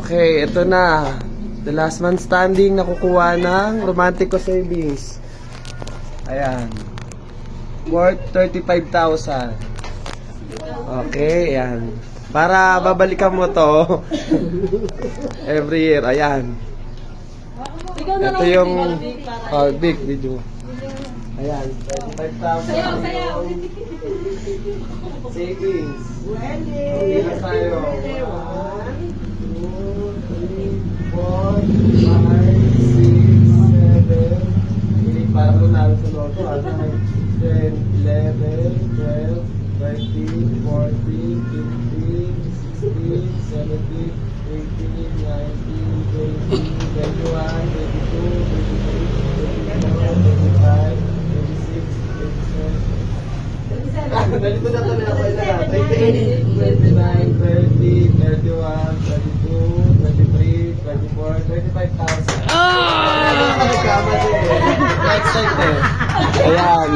Okay, ito na. The last man standing nakukuha ng Romantico Savings. Ayan. Worth 35,000. Okay, ayan. Para babalikan mo to every year. Ayan. Ito yung big video. Ayan, 35,000. Savings. Hindi na tayo. 1, 2, 3, 4, 5, 6, 7, 8. Para po namin sa loto. 10, 11, 12, 13, 14, 15, 16, 17, 18, 19, 20, 21, 22, 23, 24, 25, 26, 27. Nalito na kami ako ito na. 28, 29, 30, 31, 32, 23, 24, 25,000. Nagkama din. Excited. Ayan.